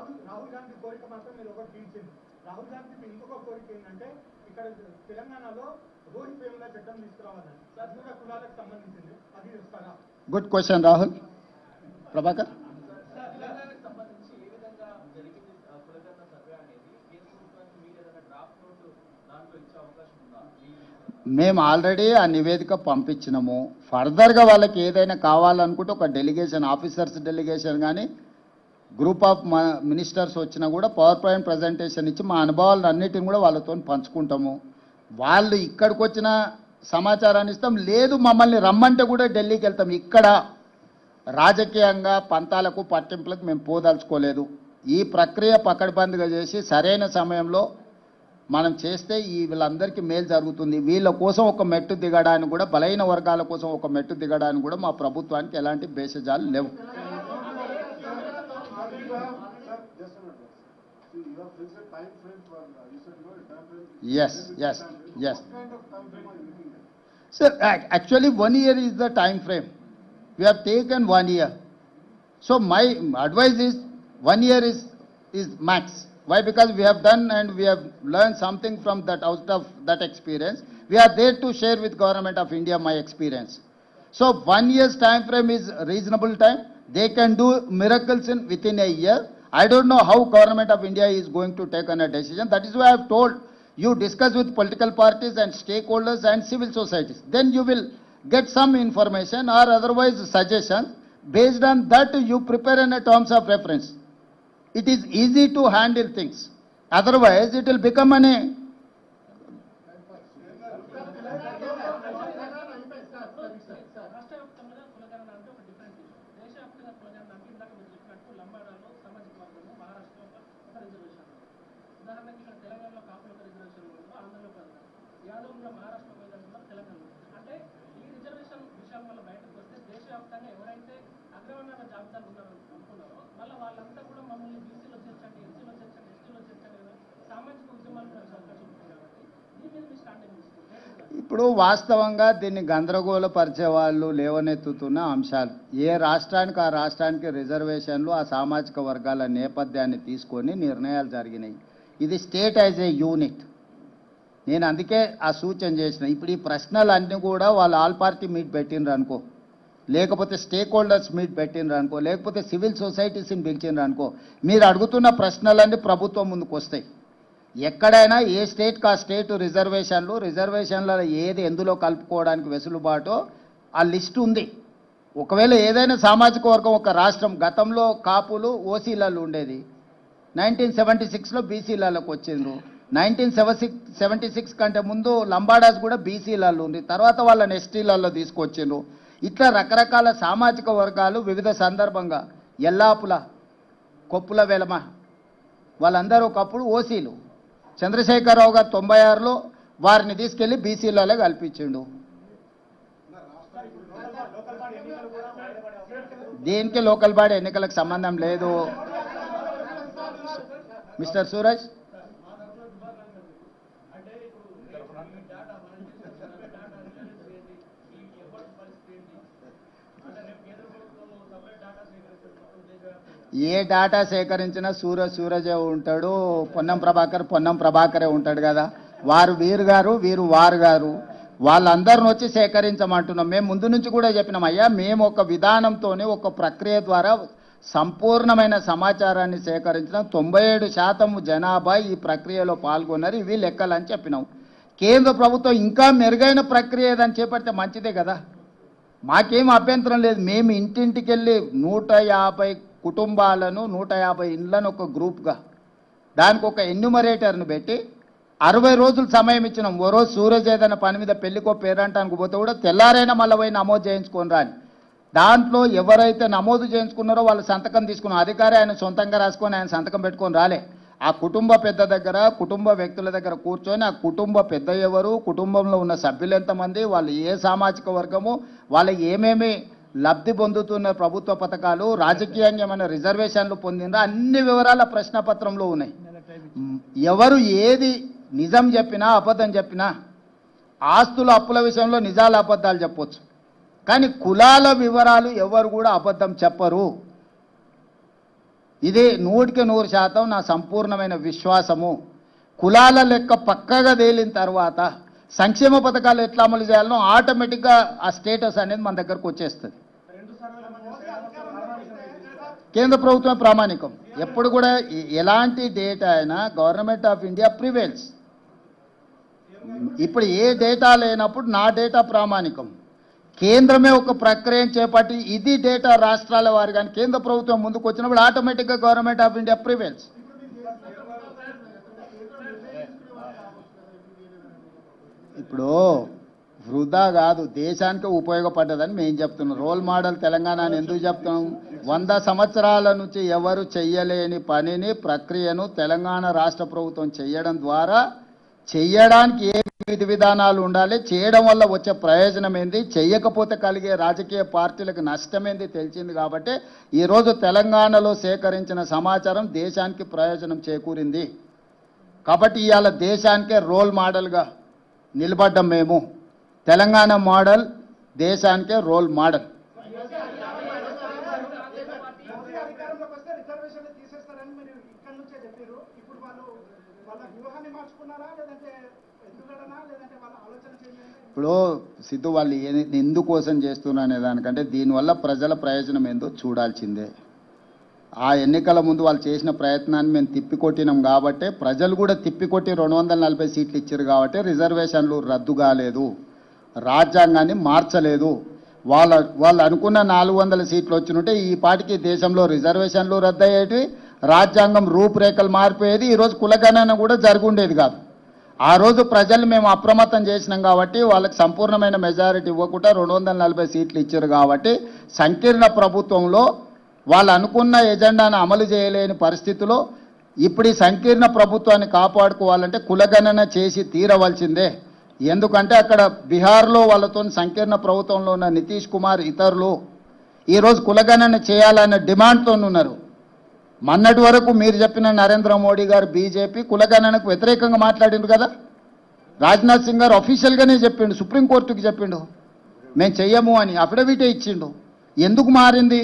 రాహుల్ గాంధీ కోరిక మాత్రం మీరు ఒకటి తీర్చింది. రాహుల్ గాంధీ ఇంకొక కోరిక ఏంటంటే ఇక్కడ తెలంగాణలో రోహిత్ వేముల చట్టం తీసుకురావాలని, అది కూడా కులాలకు సంబంధించింది. అది ఇస్తారా? Good question Rahul. ప్రభాకర్, తెలంగాణకు సంబంధించి ఏ విధంగా జరిగింది కులగణన సర్వే అనేది కేంద్ర ప్రభుత్వానికి మీరు ఏదైనా డ్రాఫ్ట్ నోట్ దాంట్లో ఇచ్చే అవకాశం ఉందా? మేము ఆల్రెడీ ఆ నివేదిక పంపించినాము. ఫర్దర్గా వాళ్ళకి ఏదైనా కావాలనుకుంటే ఒక డెలిగేషన్, ఆఫీసర్స్ డెలిగేషన్ కానీ గ్రూప్ ఆఫ్ మినిస్టర్స్ వచ్చినా కూడా పవర్ పాయింట్ ప్రజెంటేషన్ ఇచ్చి మా అనుభవాలను అన్నిటిని కూడా వాళ్ళతో పంచుకుంటాము. వాళ్ళు ఇక్కడికి వచ్చిన సమాచారాన్ని ఇస్తాం, లేదు మమ్మల్ని రమ్మంటే కూడా ఢిల్లీకి వెళ్తాం. ఇక్కడ రాజకీయంగా పంతాలకు పట్టింపులకు మేము పోదలుచుకోలేదు. ఈ ప్రక్రియ పకడ్బందీగా చేసి సరైన సమయంలో మనం చేస్తే వీళ్ళందరికీ మేలు జరుగుతుంది. వీళ్ళ కోసం ఒక మెట్టు దిగడానికి కూడా, బలైన వర్గాల కోసం ఒక మెట్టు దిగడానికి కూడా మా ప్రభుత్వానికి ఎలాంటి భేషజాలు లేవు. Yes. Sir, actually 1 year is the time frame. We have taken 1 year. So my advice is 1 year is max. Why? Because we have done and we have learned something from that, out of that experience. We are there to share with Government of India my experience. So 1 year's time frame is reasonable time. They can do miracles within a year. I don't know how Government of India is going to take on a decision. That is why I have told you discuss with political parties and stakeholders and civil societies. Then you will get some information or otherwise suggestions. Based on that, you prepare in a terms of reference. It is easy to handle things. Otherwise, it will become an ఉదాహరణకి ఇక్కడ తెలంగాణలో కాపులకు reservation ఉండదు, ఆంధ్రలో పథకం, యాదవ్లో మహారాష్ట్ర పోయినట్టున్నారు, తెలంగాణలో. అంటే ఈ రిజర్వేషన్ విషయం వల్ల బయటకు వస్తే దేశవ్యాప్తంగా ఎవరైతే అగ్రవర్ణాల జాబితాలు ఉన్నారో అనుకున్నారో మళ్ళీ వాళ్ళంతా కూడా మమ్మల్ని బీసీలో చేర్చండి, ఎస్సీలో చేర్చండి, ఎస్టీలో చేర్చండి కదా సామాజిక ఉద్యమాలు కూడా అవకాశం ఉంటుంది. కాబట్టి దీని మీద మీ స్టాండింగ్ తీసుకుంటే ఇప్పుడు వాస్తవంగా దీన్ని గందరగోళపరిచే వాళ్ళు లేవనెత్తుతున్న అంశాలు. ఏ రాష్ట్రానికి ఆ రాష్ట్రానికి రిజర్వేషన్లు ఆ సామాజిక వర్గాల నేపథ్యాన్ని తీసుకొని నిర్ణయాలు జరిగినాయి. ఇది స్టేట్ యాజ్ ఏ యూనిట్. నేను అందుకే ఆ సూచన చేసిన. ఇప్పుడు ఈ ప్రశ్నలు అన్నీ కూడా వాళ్ళు ఆల్ పార్టీ మీట్ పెట్టినరు అనుకో, లేకపోతే స్టేక్ హోల్డర్స్ మీట్ పెట్టినరు అనుకో, లేకపోతే సివిల్ సొసైటీస్ని పిలిచినరు అనుకో, మీరు అడుగుతున్న ప్రశ్నలన్నీ ప్రభుత్వం ముందుకు వస్తాయి. ఎక్కడైనా ఏ స్టేట్కి ఆ స్టేట్ రిజర్వేషన్లలో ఏది ఎందులో కలుపుకోవడానికి వెసులుబాటో ఆ లిస్ట్ ఉంది. ఒకవేళ ఏదైనా సామాజిక వర్గం ఒక రాష్ట్రం, గతంలో కాపులు ఓసీలలో ఉండేది, 1976లో బీసీలలోకి వచ్చిండ్రు, 1976 కంటే ముందు లంబాడాస్ కూడా బీసీలలో ఉంది, తర్వాత వాళ్ళని ఎస్టీలలో తీసుకొచ్చిండ్రు. ఇట్లా రకరకాల సామాజిక వర్గాలు వివిధ సందర్భంగా, ఎల్లాపుల, కొప్పుల వెలమ వాళ్ళందరూ ఒకప్పుడు ఓసీలు. చంద్రశేఖరరావు గారు 96లో వారిని తీసుకెళ్లి బీసీలలో కల్పించిండు. దీనికి లోకల్ బాడీ ఎన్నికలకు సంబంధం లేదు. మిస్టర్ సూరజ్, ఏ డాటా సేకరించినా సూరజే ఉంటాడు, పొన్నం ప్రభాకరే ఉంటాడు కదా. వారు వీరు గారు, వీరు వారు గారు, వాళ్ళందరిని వచ్చి సేకరించమంటున్నాం. మేము ముందు నుంచి కూడా చెప్పినాం, అయ్యా మేము ఒక విధానంతోనే ఒక ప్రక్రియ ద్వారా సంపూర్ణమైన సమాచారాన్ని సేకరించడం, 97% జనాభా ఈ ప్రక్రియలో పాల్గొన్నారు, ఇవి లెక్కలని చెప్పినాం. కేంద్ర ప్రభుత్వం ఇంకా మెరుగైన ప్రక్రియ ఏదని చేపడితే మంచిదే కదా, మాకేం అభ్యంతరం లేదు. మేము ఇంటింటికి వెళ్ళి 150 కుటుంబాలను, 150 ఇండ్లను ఒక గ్రూప్గా, దానికి ఒక ఎన్యూమరేటర్ని పెట్టి 60 రోజులు సమయం ఇచ్చినాం. ఓ రోజు సూరజ్ ఏదైనా పని మీద పెళ్లికో పేరంటానికి పోతే కూడా తెల్లారైనా మళ్ళీ పోయి నమోదు చేయించుకొని రాని. దాంట్లో ఎవరైతే నమోదు చేయించుకున్నారో వాళ్ళు సంతకం తీసుకున్న అధికారి ఆయన సొంతంగా రాసుకొని ఆయన సంతకం పెట్టుకొని రాలే. ఆ కుటుంబ పెద్ద దగ్గర, కుటుంబ వ్యక్తుల దగ్గర కూర్చొని ఆ కుటుంబ పెద్ద ఎవరు, కుటుంబంలో ఉన్న సభ్యులు ఎంతమంది, వాళ్ళు ఏ సామాజిక వర్గము, వాళ్ళకి ఏమేమి లబ్ధి పొందుతున్న ప్రభుత్వ పథకాలు, రాజకీయంగా ఏమైనా రిజర్వేషన్లు పొందినరా, అన్ని వివరాల ప్రశ్నపత్రంలో ఉన్నాయి. ఎవరు ఏది నిజం చెప్పినా అబద్ధం చెప్పినా, ఆస్తుల అప్పుల విషయంలో నిజాలు అబద్ధాలు చెప్పొచ్చు, కానీ కులాల వివరాలు ఎవరు కూడా అబద్ధం చెప్పరు. ఇది 100% నా సంపూర్ణమైన విశ్వాసము. కులాల లెక్క పక్కగా తేలిన తర్వాత సంక్షేమ పథకాలు ఎట్లా అమలు చేయాలనో ఆటోమేటిక్గా ఆ స్టేటస్ అనేది మన దగ్గరకు వచ్చేస్తుంది. కేంద్ర ప్రభుత్వం ప్రామాణికం. ఎప్పుడు కూడా ఎలాంటి డేటా అయినా గవర్నమెంట్ ఆఫ్ ఇండియా ప్రివేల్స్. ఇప్పుడు ఏ డేటా లేనప్పుడు నా డేటా ప్రామాణికం. కేంద్రమే ఒక ప్రక్రియను చేపట్టి ఇది డేటా రాష్ట్రాల వారి కానీ కేంద్ర ప్రభుత్వం ముందుకు వచ్చినప్పుడు ఆటోమేటిక్గా గవర్నమెంట్ ఆఫ్ ఇండియా ప్రివేల్స్. ఇప్పుడు వృధా కాదు, దేశానికి ఉపయోగపడ్డదని మేము చెప్తున్నాం. రోల్ మోడల్ తెలంగాణ అని ఎందుకు చెప్తున్నాం? 100 సంవత్సరాల నుంచి ఎవరు చెయ్యలేని పనిని ప్రక్రియను తెలంగాణ రాష్ట్ర ప్రభుత్వం చేయడం ద్వారా చెయ్యడానికి ఏ విధి విధానాలు ఉండాలి, చేయడం వల్ల వచ్చే ప్రయోజనం ఏంది, చెయ్యకపోతే కలిగే రాజకీయ పార్టీలకు నష్టమేంది తెలిసింది. కాబట్టి ఈరోజు తెలంగాణలో సేకరించిన సమాచారం దేశానికి ప్రయోజనం చేకూరింది. కాబట్టి ఇవాళ దేశానికే రోల్ మోడల్గా నిలబడ్డం మేము. తెలంగాణ మోడల్ దేశానికే రోల్ మోడల్. అధికారంలోకి వస్తే రిజర్వేషన్లు తీసేస్తారని మీరు ఇక్కడ నుంచే చెప్పారు. ఇప్పుడు వాళ్ళ వ్యూహాన్ని మార్చుకున్నారా, లేదంటే ఎందుకడనా, లేదంటే వాళ్ళ ఆలోచన చేయాలి? ఇప్పుడు సిద్ధు వాళ్ళు ఎందుకోసం చేస్తున్నా అనే దానికంటే దీనివల్ల ప్రజల ప్రయోజనం ఏందో చూడాల్సిందే. ఆ ఎన్నికల ముందు వాళ్ళు చేసిన ప్రయత్నాన్ని మేము తిప్పికొట్టినాం కాబట్టి ప్రజలు కూడా తిప్పికొట్టి 240 సీట్లు ఇచ్చారు కాబట్టి రిజర్వేషన్లు రద్దు కాలేదు, రాజ్యాంగాన్ని మార్చలేదు. వాళ్ళు అనుకున్న 400 సీట్లు వచ్చినట్టే ఈ పాటికి దేశంలో రిజర్వేషన్లు రద్దు అయ్యేవి, రాజ్యాంగం రూపురేఖలు మారిపోయేది, ఈరోజు కులగణన కూడా జరుగుండేది కాదు. ఆ రోజు ప్రజలు మేము అప్రమత్తం చేసినాం కాబట్టి వాళ్ళకి సంపూర్ణమైన మెజారిటీ ఇవ్వకుండా 240 సీట్లు ఇచ్చారు కాబట్టి సంకీర్ణ ప్రభుత్వంలో వాళ్ళు అనుకున్న ఎజెండాను అమలు చేయలేని పరిస్థితిలో ఇప్పుడు ఈ సంకీర్ణ ప్రభుత్వాన్ని కాపాడుకోవాలంటే కులగణన చేసి తీరవలసిందే. ఎందుకంటే అక్కడ బీహార్లో వాళ్ళతో సంకీర్ణ ప్రభుత్వంలో ఉన్న నితీష్ కుమార్ ఇతరులు ఈరోజు కులగణన చేయాలన్న డిమాండ్తో ఉన్నారు. మొన్నటి వరకు మీరు చెప్పిన నరేంద్ర మోడీ గారు బీజేపీ కులగణనకు వ్యతిరేకంగా మాట్లాడిండు కదా. రాజ్నాథ్ సింగ్ గారు అఫీషియల్గానే చెప్పిండు, సుప్రీంకోర్టుకి చెప్పిండు మేము చెయ్యము అని, అఫిడవిటే ఇచ్చిండు. ఎందుకు మారింది?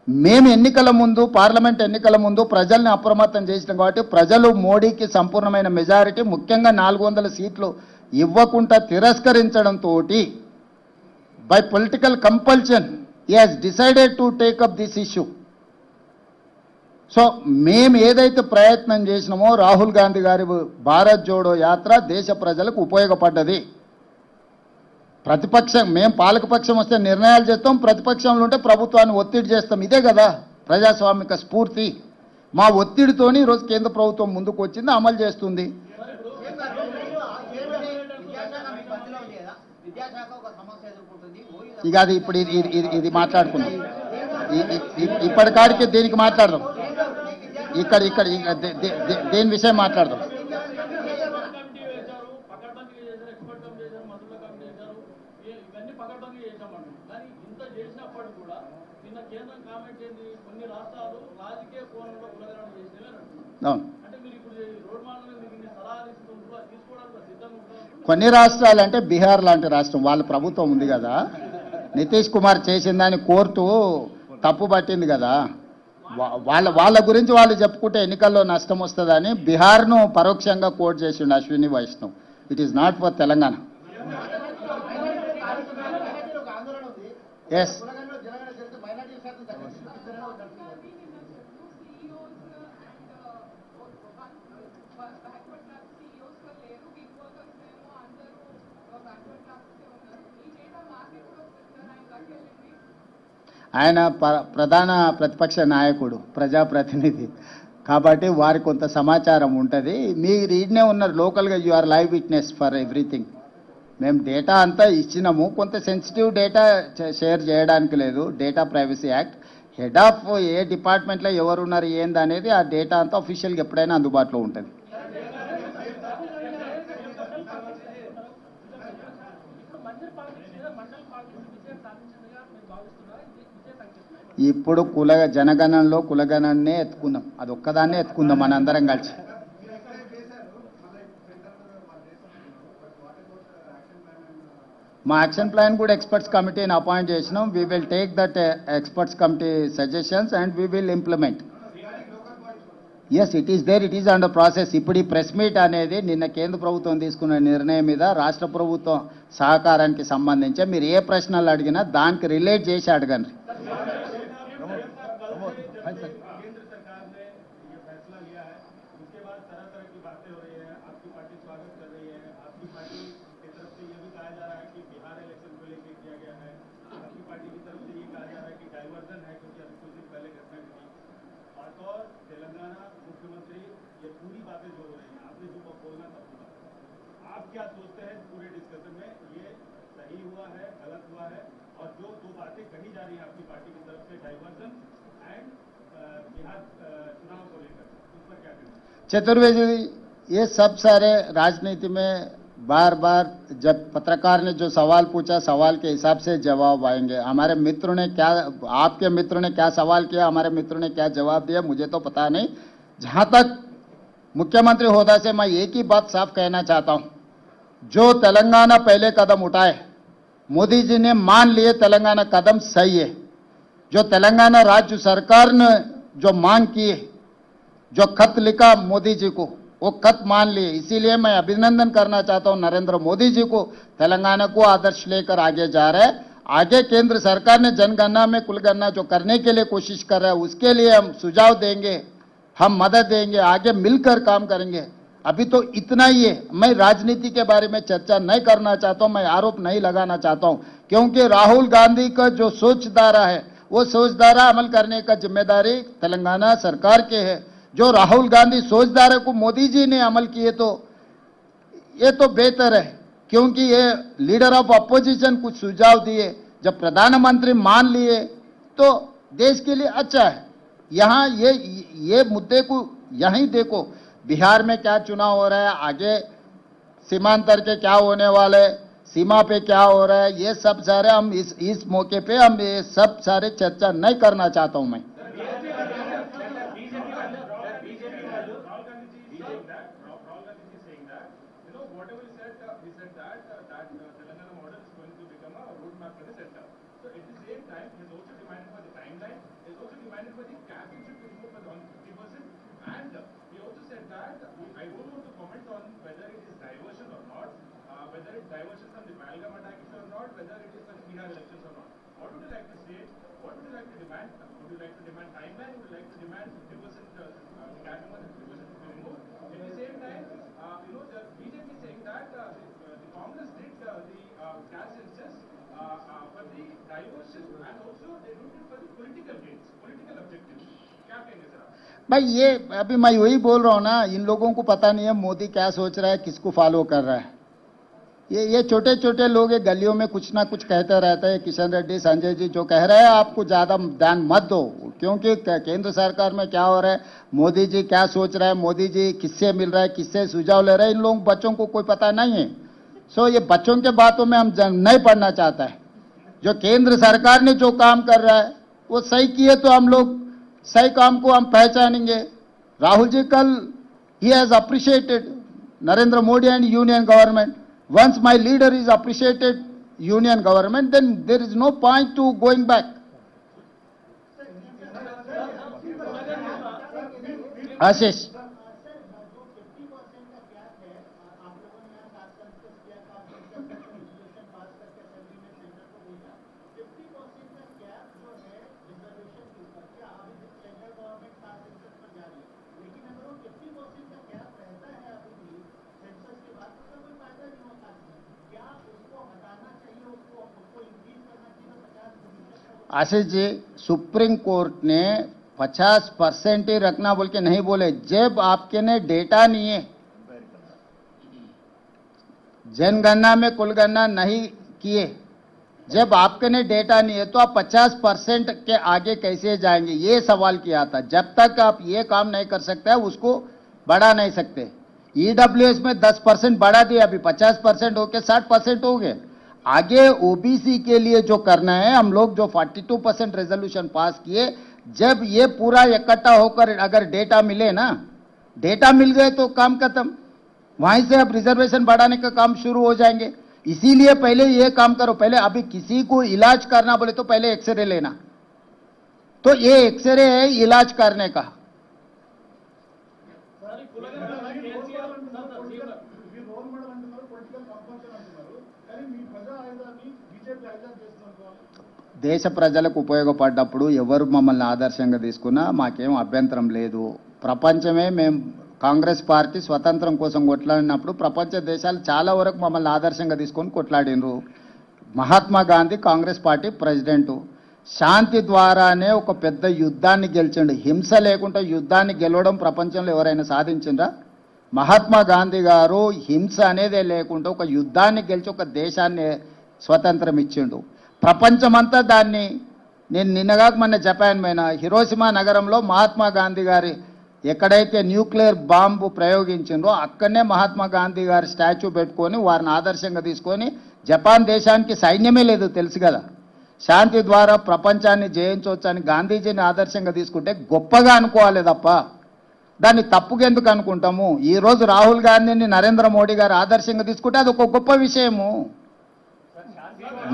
మేము ఎన్నికల ముందు, పార్లమెంట్ ఎన్నికల ముందు ప్రజల్ని అప్రమత్తం చేసినాం కాబట్టి ప్రజలు మోడీకి సంపూర్ణమైన మెజారిటీ, ముఖ్యంగా 400 సీట్లు ఇవ్వకుండా తిరస్కరించడంతో by political compulsion he has decided to take up this issue. So మేము ఏదైతే ప్రయత్నం చేసినామో రాహుల్ గాంధీ గారి భారత్ జోడో యాత్ర దేశ ప్రజలకు ఉపయోగపడ్డది. ప్రతిపక్షం, మేము పాలకపక్షం వస్తే నిర్ణయాలు చేస్తాం, ప్రతిపక్షంలో ఉంటే ప్రభుత్వాన్ని ఒత్తిడి చేస్తాం. ఇదే కదా ప్రజాస్వామిక స్ఫూర్తి. మా ఒత్తిడితోని ఈరోజు కేంద్ర ప్రభుత్వం ముందుకు వచ్చింది, అమలు చేస్తుంది. ఇక అది ఇప్పుడు ఇది మాట్లాడుకున్నాం. ఇప్పటికాడికి దీనికి మాట్లాడదాం. ఇక్కడ దేని విషయం మాట్లాడదాం. అవును, కొన్ని రాష్ట్రాలు అంటే బీహార్ లాంటి రాష్ట్రం వాళ్ళ ప్రభుత్వం ఉంది కదా, నితీష్ కుమార్ చేసిందని కోర్టు తప్పు పట్టింది కదా. వాళ్ళ గురించి వాళ్ళు చెప్పుకుంటే ఎన్నికల్లో నష్టం వస్తుందని బీహార్ను పరోక్షంగా కోర్టు చేసిండు Ashwini Vaishnaw. It is not for Telangana. Yes, ఆయన ప్రధాన ప్రతిపక్ష నాయకుడు, ప్రజాప్రతినిధి కాబట్టి వారి కొంత సమాచారం ఉంటుంది. మీరు ఈడనే ఉన్నారు లోకల్గా, you are live witness for everything. మేము డేటా అంతా ఇచ్చినాము, కొంత సెన్సిటివ్ డేటా షేర్ చేయడానికి లేదు. Data privacy act, head of a డిపార్ట్మెంట్లో ఎవరున్నారు ఏంది అనేది ఆ డేటా అంతా అఫీషియల్గా ఎప్పుడైనా అందుబాటులో ఉంటుంది. ఇప్పుడు జనగణనలో కులగణనే ఎత్తుకుందాం, అది ఒక్కదాన్నే ఎత్తుకుందాం మనందరం కలిసి. మా యాక్షన్ ప్లాన్ కూడా ఎక్స్పర్ట్స్ కమిటీని అపాయింట్ చేసినాం. We will take that experts committee suggestions and we will implement. Yes it is there, it is under process. ఇప్పుడు ఈ ప్రెస్ మీట్ అనేది నిన్న కేంద్ర ప్రభుత్వం తీసుకున్న నిర్ణయం మీద రాష్ట్ర ప్రభుత్వం సహకారానికి సంబంధించి మీరు ఏ ప్రశ్నలు అడిగినా దానికి రిలేట్ చేసి అడగండి. केंद्र सरकार ने ये फैसला लिया है, उसके बाद तरह तरह की बातें हो रही है, आपकी पार्टी स्वागत कर रही है, आपकी पार्टी की तरफ से ये भी कहा जा रहा है कि बिहार इलेक्शन को लेकर किया गया है, आपकी पार्टी की तरफ से ये कहा जा रहा है कि डाइवर्जन है क्योंकि अभी कुछ दिन पहले घटना घटी और तेलंगाना मुख्यमंत्री ये पूरी बातें जो हो रही हैं, आपने जो बोलना था पूरा, आप क्या सोचते हैं पूरे डिस्कशन में ये सही हुआ है, गलत हुआ है, और जो दो बातें कही जा रही हैं आपकी पार्टी की तरफ से डाइवर्जन एंड बिहार चुनाव को लेकर, उस पर क्या कहेंगे? चतुर्वेदी जी, ये सब सारे राजनीति में बार बार जब पत्रकार ने जो सवाल पूछा, सवाल के हिसाब से जवाब आएंगे. हमारे मित्रों ने क्या, आपके मित्रों ने क्या सवाल किया, हमारे मित्रों ने क्या जवाब दिया, मुझे तो पता नहीं. जहां तक मुख्यमंत्री होदा से मैं एक ही बात साफ कहना चाहता हूं, जो तेलंगाना पहले कदम उठाए, मोदी जी ने मान लिए तेलंगाना कदम सही है. जो तेलंगाना राज्य सरकार ने जो मांग की है, जो खत लिखा मोदी जी को, वो खत मान लिए. इसीलिए मैं अभिनंदन करना चाहता हूं नरेंद्र मोदी जी को, तेलंगाना को आदर्श लेकर आगे जा रहे हैं. आगे केंद्र सरकार ने जनगणना में कुलगणना जो करने के लिए कोशिश कर रहा है, उसके लिए हम सुझाव देंगे, हम मदद देंगे, आगे मिलकर काम करेंगे. अभी तो इतना ही है. मैं राजनीति के बारे में चर्चा नहीं करना चाहता हूं, मैं आरोप नहीं लगाना चाहता हूं, क्योंकि राहुल गांधी का जो सोचधारा है, वो सोचधारा अमल करने का जिम्मेदारी तेलंगाना सरकार के है. जो राहुल गांधी सोचधारा को मोदी जी ने अमल किए तो ये तो बेहतर है, क्योंकि ये लीडर ऑफ अपोजिशन कुछ सुझाव दिए, जब प्रधानमंत्री मान लिए तो देश के लिए अच्छा है. यहाँ ये मुद्दे को यहीं देखो, बिहार में क्या चुनाव हो रहा है, आगे सीमांतर के क्या होने वाले, सीमा पे क्या हो रहा है, ये सब सारे हम इस मौके पे हम ये सब सारे चर्चा नहीं करना चाहता हूं मैं. Whether it's diversion from the Pahalgam attacks or not, whether it is for the Bihar elections or not. What would you like to say? What would you like to demand? Would you like to demand timeline? Would you like to demand 50% cabinet 50% to be removed? At the same time, the BJP saying that the Congress did the caste census for the diversion and also they did it for the political gains, political objectives. क्या कहेंगे sir? भाई ये अभी मैं वही बोल रहा हूं ना, इन लोगों को पता नहीं है मोदी क्या सोच रहा है, किसको फॉलो कर रहा है. ये छोटे छोटे लोग ये गलियों में कुछ ना कुछ कहते रहते हैं. किशन रेड्डी, संजय जी जो कह रहे हैं, आपको ज्यादा ध्यान मत दो, क्योंकि केंद्र सरकार में क्या हो रहा है, मोदी जी क्या सोच रहा है, मोदी जी किससे मिल रहा है, किससे सुझाव ले रहे हैं, इन लोग बच्चों को कोई पता नहीं है. सो ये बच्चों के बातों में हम नहीं पढ़ना चाहता है. जो केंद्र सरकार ने जो काम कर रहा है वो सही किए तो हम लोग सही काम को हम पहचानेंगे. राहुल जी कल he has appreciated Narendra Modi and union government. Once my leader is appreciated union government, then there is no point to going back. Ashish. Ashish ji, supreme court ने 50% ही रखना बोल के नहीं बोले. जब आपके ने डेटा नहीं है, जनगणना में कुलगणना नहीं किए, जब आपके ने डेटा नहीं है तो आप 50% के आगे कैसे जाएंगे, ये सवाल किया था. जब तक आप ये काम नहीं कर सकते उसको बढ़ा नहीं सकते. ईडब्ल्यूएस में 10% बढ़ा दिया, अभी 50% होके 60% हो गए. आगे ओबीसी के लिए जो करना है, हम लोग जो 42% रेजोल्यूशन पास किए, जब ये पूरा इकट्ठा होकर अगर डेटा मिले ना, डेटा मिल गए तो काम खत्म. वहीं से अब रिजर्वेशन बढ़ाने का काम शुरू हो जाएंगे. इसीलिए पहले ये काम करो. पहले अभी किसी को इलाज करना बोले तो पहले एक्सरे लेना, तो ये एक्सरे है इलाज करने का. దేశ ప్రజలకు ఉపయోగపడ్డప్పుడు ఎవరు మమ్మల్ని ఆదర్శంగా తీసుకున్నా మాకేం అభ్యంతరం లేదు. ప్రపంచమే మేము కాంగ్రెస్ పార్టీ స్వతంత్రం కోసం కొట్లాడినప్పుడు ప్రపంచ దేశాలు చాలా వరకు మమ్మల్ని ఆదర్శంగా తీసుకొని కొట్లాడినరు. Mahatma Gandhi Congress party president. శాంతి ద్వారానే ఒక పెద్ద యుద్ధాన్ని గెలిచిండు. హింస లేకుండా యుద్ధాన్ని గెలవడం ప్రపంచంలో ఎవరైనా సాధించిండ్రా? మహాత్మా గాంధీ గారు హింస అనేదే లేకుండా ఒక యుద్ధాన్ని గెలిచి ఒక దేశాన్ని స్వతంత్రం ఇచ్చిండు. ప్రపంచమంతా దాన్ని, నేను నిన్నగాక మొన్న జపాన్ పోయిన, హిరోషిమా నగరంలో మహాత్మా గాంధీ గారి ఎక్కడైతే న్యూక్లియర్ బాంబు ప్రయోగించిండ్రో అక్కడనే మహాత్మా గాంధీ గారి స్టాచ్యూ పెట్టుకొని వారిని ఆదర్శంగా తీసుకొని, జపాన్ దేశానికి సైన్యమే లేదు తెలుసు కదా, శాంతి ద్వారా ప్రపంచాన్ని జయించవచ్చని గాంధీజీని ఆదర్శంగా తీసుకుంటే గొప్పగా అనుకోవాలి తప్ప దాన్ని తప్పుగా ఎందుకు అనుకుంటాము? ఈరోజు రాహుల్ గాంధీని నరేంద్ర మోడీ గారు ఆదర్శంగా తీసుకుంటే అది ఒక గొప్ప విషయము.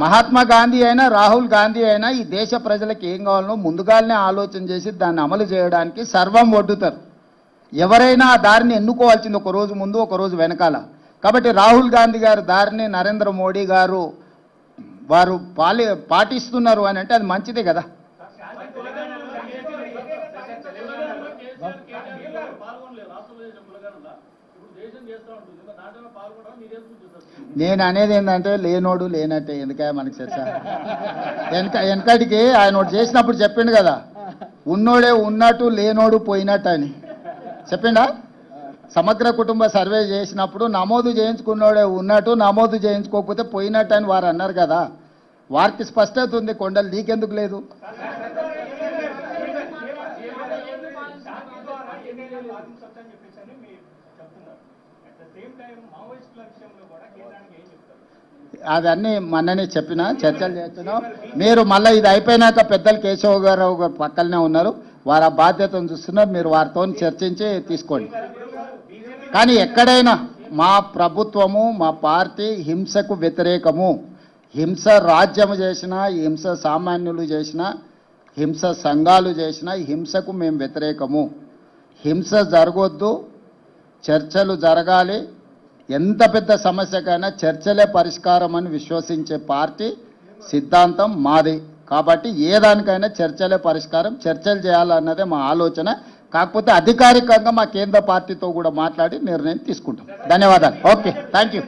మహాత్మా గాంధీ అయినా రాహుల్ గాంధీ అయినా ఈ దేశ ప్రజలకు ఏం కావాలనో ముందుగానే ఆలోచన చేసి దాన్ని అమలు చేయడానికి సర్వం ఒడ్డుతారు. ఎవరైనా ఆ దారిని ఎన్నుకోవాల్సింది ఒక రోజు ముందు ఒక రోజు వెనకాల. కాబట్టి రాహుల్ గాంధీ గారి దారిని నరేంద్ర మోడీ గారు వారు పాటిస్తున్నారు అని అంటే అది మంచిదే కదా. నేను అనేది ఏంటంటే లేనోడు లేనట్టే, ఎందుకయ్యా మనకి చర్చ? వెనకటికి ఆయన ఒకటి చేసినప్పుడు చెప్పిండు కదా, ఉన్నోడే ఉన్నట్టు లేనోడు పోయినట్టు అని చెప్పిండా? సమగ్ర కుటుంబ సర్వే చేసినప్పుడు నమోదు చేయించుకున్నోడే ఉన్నట్టు, నమోదు చేయించుకోకపోతే పోయినట్టు అని వారు అన్నారు కదా. వారికి స్పష్టత ఉంది, కొండలు నీకెందుకు లేదు? అవన్నీ మొన్ననే చెప్పిన, చర్చలు చేస్తున్నాం. మీరు మళ్ళీ ఇది అయిపోయినాక పెద్దలు కేశవ్ గారు పక్కనే ఉన్నారు, వారు ఆ బాధ్యతను చూస్తున్నారు, మీరు వారితో చర్చించి తీసుకోండి. కానీ ఎక్కడైనా మా ప్రభుత్వము మా పార్టీ హింసకు వ్యతిరేకము. హింస రాజ్యము చేసినా, హింస సామాన్యులు చేసినా, హింస సంఘాలు చేసినా హింసకు మేము వ్యతిరేకము. హింస జరగొద్దు, చర్చలు జరగాలి. ఎంత పెద్ద సమస్యకైనా చర్చలే పరిష్కారం అని విశ్వసించే పార్టీ సిద్ధాంతం మాది. కాబట్టి ఏ దానికైనా చర్చలే పరిష్కారం, చర్చలు చేయాలన్నదే మా ఆలోచన. కాకపోతే అధికారికంగా మా కేంద్ర పార్టీతో కూడా మాట్లాడి నిర్ణయం తీసుకుంటాం. ధన్యవాదాలు. Okay, thank you.